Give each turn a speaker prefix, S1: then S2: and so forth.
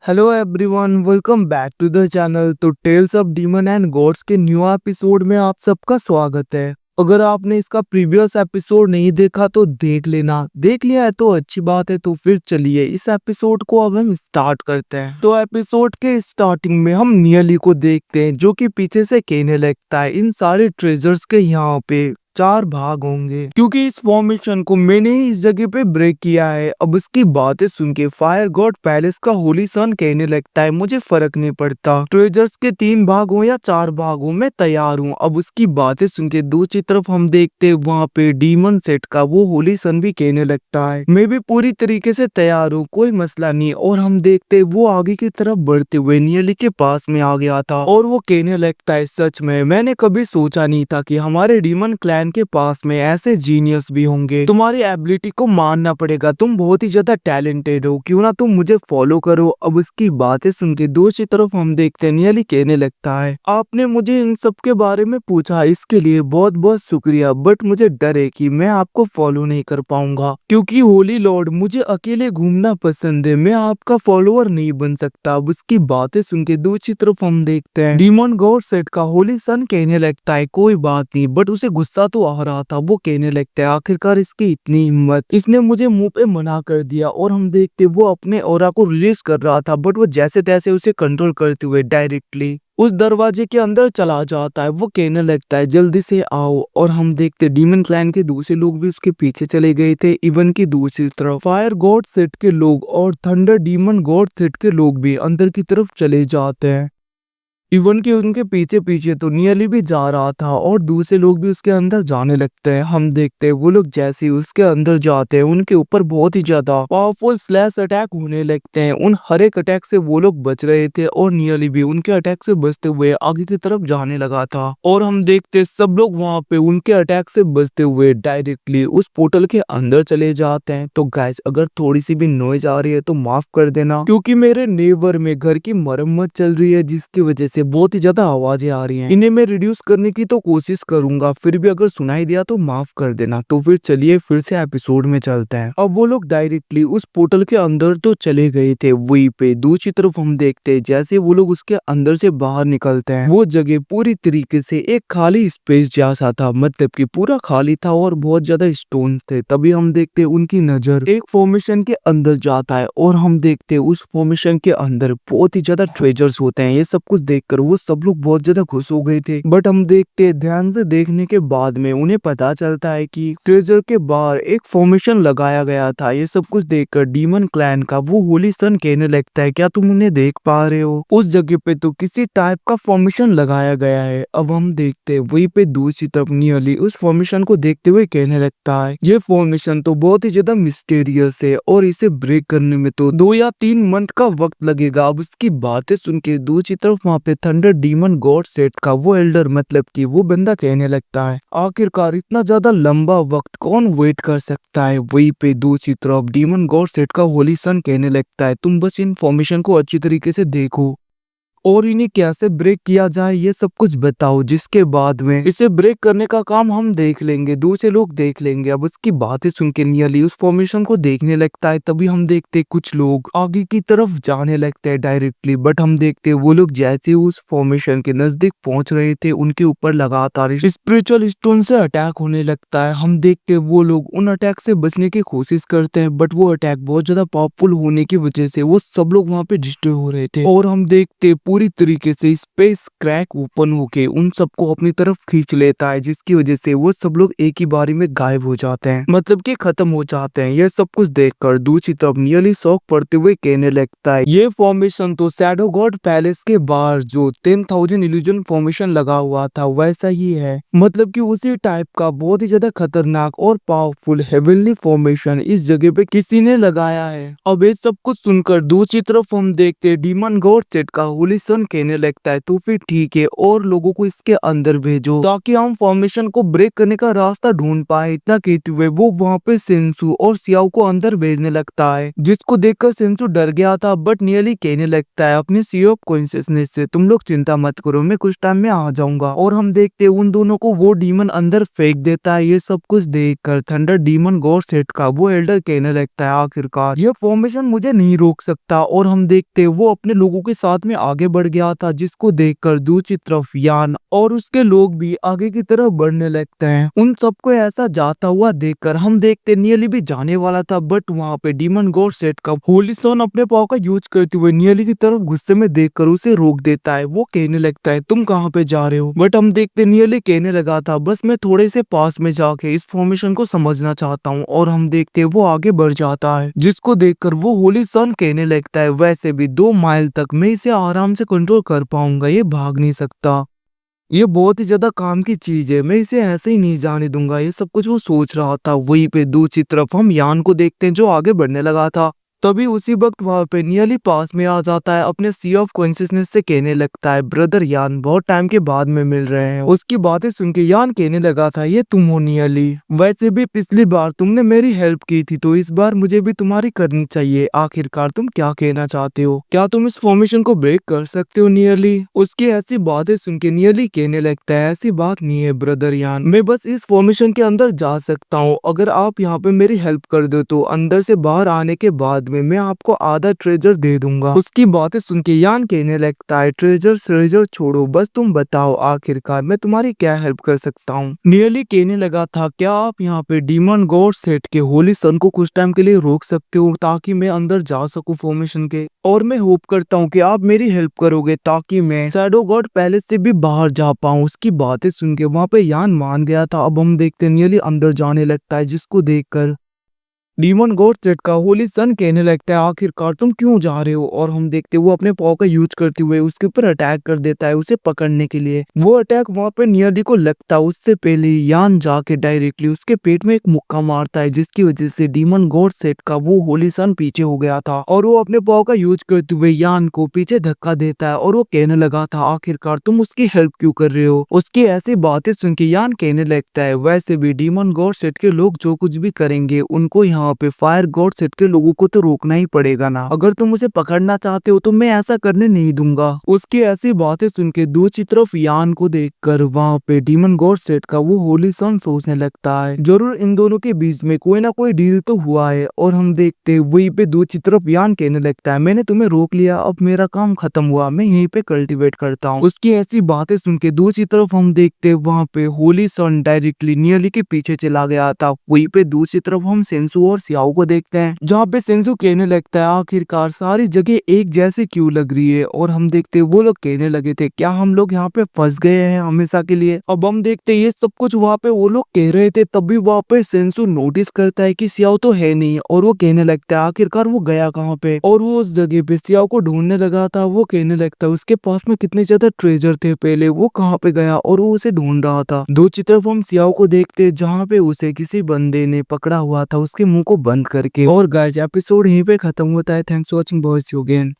S1: Hello everyone, welcome back to the channel. तो tales of demon and gods के new episode में आप सबका स्वागत है। अगर आपने इसका प्रीवियस एपिसोड नहीं देखा तो देख लेना, देख लिया है तो अच्छी बात है। तो फिर चलिए इस एपिसोड को अब हम स्टार्ट करते हैं। तो एपिसोड के स्टार्टिंग में हम नियली को देखते हैं जो कि पीछे से कहने लगता है इन सारे ट्रेजर्स के यहाँ पे 4 भाग होंगे क्योंकि इस फॉर्मेशन को मैंने ही इस जगह पे ब्रेक किया है। अब उसकी बातें सुन के फायर गॉड पैलेस का होली सन कहने लगता है मुझे फर्क नहीं पड़ता, ट्रेजर्स के 3 भाग हो या 4 भाग हो, मैं तैयार हूँ। अब उसकी बातें सुन के दूसरी तरफ हम देखते हैं वहाँ पे डीमन सेट का वो होली सन भी कहने लगता है मैं भी पूरी तरीके से तैयार हूँ, कोई मसला नहीं। और हम देखते वो आगे की तरफ बढ़ते हुए नियली के पास में आ गया था और वो कहने लगता है सच में मैंने कभी सोचा नहीं था कि हमारे डीमन क्लैन के पास में ऐसे जीनियस भी होंगे। तुम्हारी एबिलिटी को मानना पड़ेगा, तुम बहुत ही ज्यादा टैलेंटेड हो, क्यों ना तुम मुझे फॉलो करो। अब उसकी बातें सुन के दूसरी तरफ हम देखते हैं नियली कहने लगता है आपने मुझे इन सब के बारे में पूछा, इसके लिए बहुत बहुत शुक्रिया, बट मुझे डर है कि मैं आपको फॉलो नहीं कर पाऊंगा क्योंकि होली लॉर्ड मुझे अकेले घूमना पसंद है, मैं आपका फॉलोअर नहीं बन सकता। अब उसकी बातें सुन के दूसरी तरफ हम देखते हैं डीमन गॉड सेट का होली सन कहने लगता है कोई बात नहीं, बट उसे गुस्सा तो आ रहा था। वो कहने लगता है आखिरकार इसकी इतनी हिम्मत, इसने मुझे मुंह पे मना कर दिया। और हम देखते वो अपने ऑरा को रिलीज कर रहा था बट वो जैसे तैसे उसे कंट्रोल करते हुए डायरेक्टली उस दरवाजे के अंदर चला जाता है। वो कहने लगता है जल्दी से आओ। और हम देखते डीमन क्लैन के दूसरे लोग भी उसके पीछे चले गए थे। इवन की दूसरी तरफ फायर गॉड सेट के लोग और थंडर डीमन गॉड सेट के लोग भी अंदर की तरफ चले जाते हैं। इवन कि उनके पीछे पीछे तो नियली भी जा रहा था और दूसरे लोग भी उसके अंदर जाने लगते हैं। हम देखते हैं वो लोग जैसे ही उसके अंदर जाते हैं उनके ऊपर बहुत ही ज्यादा पावरफुल स्लैश अटैक होने लगते हैं। उन हर एक अटैक से वो लोग बच रहे थे और नियली भी उनके अटैक से बचते हुए आगे की तरफ जाने लगा था। और हम देखते सब लोग वहां पे उनके अटैक से बचते हुए डायरेक्टली उस पोर्टल के अंदर चले जाते हैं। तो गाइस अगर थोड़ी सी भी नॉइज आ रही है तो माफ कर देना क्योंकि मेरे नेबर में घर की मरम्मत चल रही है जिसकी वजह से बहुत ही ज्यादा आवाजें आ रही हैं। इन्हें मैं रिड्यूस करने की तो कोशिश करूंगा, फिर भी अगर सुनाई दिया तो माफ कर देना। तो फिर चलिए फिर से एपिसोड में चलते हैं। अब वो लोग डायरेक्टली उस पोर्टल के अंदर तो चले गए थे, वहीं पे दूसरी तरफ हम देखते हैं जैसे वो लोग उसके अंदर से बाहर निकलते हैं वो जगह पूरी तरीके से एक खाली स्पेस जैसा था, मतलब कि पूरा खाली था और बहुत ज्यादा स्टोन थे। तभी हम देखते हैं उनकी नजर एक फॉर्मेशन के अंदर जाता है और हम देखते हैं उस फॉर्मेशन के अंदर बहुत ही ज्यादा ट्रेजर्स होते हैं। ये सब कुछ देखकर वो सब लोग बहुत ज्यादा खुश हो गए थे। बट हम देखते ध्यान से देखने के बाद में उन्हें पता चलता है कि ट्रेजर के बाहर एक फॉर्मेशन लगाया गया था। ये सब कुछ देखकर डीमन क्लैन का वो होली सन कहने लगता है क्या तुम उन्हें देख पा रहे हो, उस जगह पे तो किसी टाइप का फॉर्मेशन लगाया गया है। अब हम देखते वहीं पे दूसरी तरफ नियली उस फॉर्मेशन को देखते हुए कहने लगता है ये फॉर्मेशन तो बहुत ही ज्यादा मिस्टीरियस है और इसे ब्रेक करने में तो 2 या 3 मंथ का वक्त लगेगा। अब उसकी बातें सुन के दूसरी तरफ वहाँ पे थंडर डीमन गॉड सेट का वो एल्डर मतलब कि वो बंदा कहने लगता है आखिरकार इतना ज्यादा लंबा वक्त कौन वेट कर सकता है। वहीं पे दूसरी तरफ डीमन गॉड सेट का होली सन कहने लगता है तुम बस इन्फॉर्मेशन को अच्छी तरीके से देखो और इन्हें कैसे ब्रेक किया जाए ये सब कुछ बताओ, जिसके बाद में इसे ब्रेक करने का काम हम देख लेंगे, दूसरे लोग देख लेंगे। अब उसकी बातें सुन के नियली उस फॉर्मेशन को देखने लगता है। तभी हम देखते कुछ लोग आगे की तरफ जाने लगते हैं डायरेक्टली, बट हम देखते वो लोग जैसे ही उस फॉर्मेशन के नजदीक पहुंच रहे थे उनके ऊपर लगातार स्पिरिचुअल स्टोन से अटैक होने लगता है। हम देखते वो लोग उन अटैक से बचने की कोशिश करते हैं बट वो अटैक बहुत ज्यादा पावरफुल होने की वजह से वो सब लोग वहाँ पे डिस्ट्रॉय हो रहे थे। और हम देखते पूरी तरीके से स्पेस क्रैक ओपन होके उन सबको अपनी तरफ खींच लेता है, जिसकी वजह से वो सब लोग एक ही बारी में गायब हो जाते हैं, मतलब कि खत्म हो जाते हैं। ये सब कुछ देखकर दूसरी तरफ नियली शॉक पड़ते हुए कहने लगता है ये फॉर्मेशन तो शैडो गॉड पैलेस के बाहर जो 10,000 इल्यूजन फॉर्मेशन लगा हुआ था वैसा ही है, मतलब कि उसी टाइप का बहुत ही ज्यादा खतरनाक और पावरफुल हेवनली फॉर्मेशन इस जगह पे किसी ने लगाया है। अब ये सब कुछ सुनकर दूसरी तरफ हम देखते डीमन गॉड सेट का होली सन कहने लगता है तो फिर ठीक है और लोगों को इसके अंदर भेजो ताकि हम फॉर्मेशन को ब्रेक करने का रास्ता ढूंढ पाए। इतना कहते हुए वो वहाँ पे सेंसु और सियाओ को अंदर भेजने लगता है, जिसको देखकर सेंसु डर गया था बट नियली कहने लगता है अपने सी ऑफ कॉन्शियसनेस से तुम लोग चिंता मत करो, मैं कुछ टाइम में आ जाऊंगा। और हम देखते उन दोनों को वो डीमन अंदर फेंक देता है। ये सब कुछ देखकर थंडर डीमन गॉड सेट का वो एल्डर कहने लगता है आखिरकार ये फॉर्मेशन मुझे नहीं रोक सकता। और हम देखते वो अपने लोगों के साथ में आगे बढ़ गया था, जिसको देखकर दूसरी तरफ यान और उसके लोग भी आगे की तरफ बढ़ने लगते हैं। उन सबको ऐसा जाता हुआ देखकर हम देखते नियली भी जाने वाला था बट वहाँ पे डीमन गॉड सेट का होली सन अपने पाव का यूज करते हुए नियली की तरफ गुस्से में देखकर उसे रोक देता है। वो कहने लगता है तुम कहाँ पे जा रहे हो, बट हम देखते नियली कहने लगा था बस मैं थोड़े से पास में जाके इस फॉर्मेशन को समझना चाहता हूँ। और हम देखते वो आगे बढ़ जाता है, जिसको देखकर वो होली सन कहने लगता है वैसे भी 2 माइल तक मैं इसे आराम से कंट्रोल कर पाऊंगा, ये भाग नहीं सकता, ये बहुत ही ज्यादा काम की चीज है, मैं इसे ऐसे ही नहीं जाने दूंगा। ये सब कुछ वो सोच रहा था। वहीं पे दूसरी तरफ हम यान को देखते हैं जो आगे बढ़ने लगा था। तभी उसी वक्त वहां पे नियली पास में आ जाता है, अपने सी ऑफ कॉन्शियसनेस से कहने लगता है ब्रदर यान बहुत टाइम के बाद में मिल रहे हैं। उसकी बातें सुन के यान कहने लगा था ये तुम हो नियली, वैसे भी पिछली बार तुमने मेरी हेल्प की थी तो इस बार मुझे भी तुम्हारी करनी चाहिए। आखिरकार तुम क्या कहना चाहते हो, क्या तुम इस फॉर्मेशन को ब्रेक कर सकते हो नियली। उसकी ऐसी बातें सुन के नियली कहने लगता है ऐसी बात नहीं है ब्रदर यान, मैं बस इस फॉर्मेशन के अंदर जा सकता हूँ, अगर आप यहाँ पे मेरी हेल्प कर दो तो अंदर से बाहर आने के बाद मैं आपको आधा ट्रेजर दे दूंगा। उसकी बातें सुन के यान कहने लगता है ट्रेजर छोड़ो, बस तुम बताओ आखिरकार मैं तुम्हारी क्या हेल्प कर सकता हूँ। नियली कहने लगा था क्या आप यहाँ पे डीमन गॉड सेट के होली सन को कुछ टाइम के लिए रोक सकते हो ताकि मैं अंदर जा सकूं फॉर्मेशन के, और मैं होप करता हूँ कि आप मेरी हेल्प करोगे ताकि मैं शैडो गॉड पैलेस से भी बाहर जा पाऊँ। उसकी बातें सुन के वहाँ पे यान मान गया था। अब हम देखते नियली अंदर जाने लगता है, जिसको देखकर डीमन गॉड सेट का होली सन कहने लगता है आखिरकार तुम क्यों जा रहे हो। और हम देखते वो अपने पाव का यूज करते हुए उसके ऊपर अटैक कर देता है उसे पकड़ने के लिए। वो अटैक वहाँ पे नियली को लगता है उससे पहले यान जाके डायरेक्टली उसके पेट में एक मुक्का मारता है, जिसकी वजह से डीमन गॉड सेट का वो होली सन पीछे हो गया था। और वो अपने पाव का यूज करते हुए यान को पीछे धक्का देता है और वो कहने लगा था आखिरकार तुम उसकी हेल्प क्यों कर रहे हो। उसकी ऐसी बातें सुन के यान कहने लगता है वैसे भी डीमन गॉड सेट के लोग जो कुछ भी करेंगे उनको यहाँ पे फायर गॉड सेट के लोगों को तो रोकना ही पड़ेगा ना, अगर तुम मुझे पकड़ना चाहते हो तो मैं ऐसा करने नहीं दूंगा। उसकी ऐसी बातें सुन के दूसरी तरफ यान को देखकर वहाँ पे डीमन गॉड सेट का वो होली सन सोचने लगता है जरूर इन दोनों के बीच में कोई ना कोई डील तो हुआ है। और हम देखते वहीं पे दूसरी तरफ यान कहने लगता है मैंने तुम्हें रोक लिया, अब मेरा काम खत्म हुआ, मैं यहीं पे कल्टीवेट करता हूँ। उसकी ऐसी बातें सुन के दूसरी तरफ हम देखते वहाँ पे होली सन डायरेक्टली नियली के पीछे चला गया था। वहीं पे दूसरी तरफ हम सेंसु और सियाओ को देखते हैं, जहाँ पे सेंसु कहने लगता है आखिरकार सारी जगह एक जैसे क्यों लग रही है। और हम देखते वो लोग कहने लगे थे क्या हम लोग यहाँ पे फंस गए हैं हमेशा के लिए। अब हम देखते ये सब कुछ वहाँ पे वो लोग कह रहे थे, तभी वहाँ पे सेंसु नोटिस करता है कि सियाओ तो है नहीं, और वो कहने लगता है आखिरकार वो गया कहाँ पे। और वो उस जगह पे सियाओ को ढूंढने लगा था। वो कहने लगता है उसके पास में कितने ज्यादा ट्रेजर थे पहले, वो कहाँ पे गया, और वो उसे ढूंढ रहा था। दूसरी तरफ हम सियाओ को देखते जहाँ पे उसे किसी बंदे ने पकड़ा हुआ था उसके मुंह को बंद करके। और गाइस एपिसोड यहीं पे खत्म होता है। Thanks for watching boys, you again.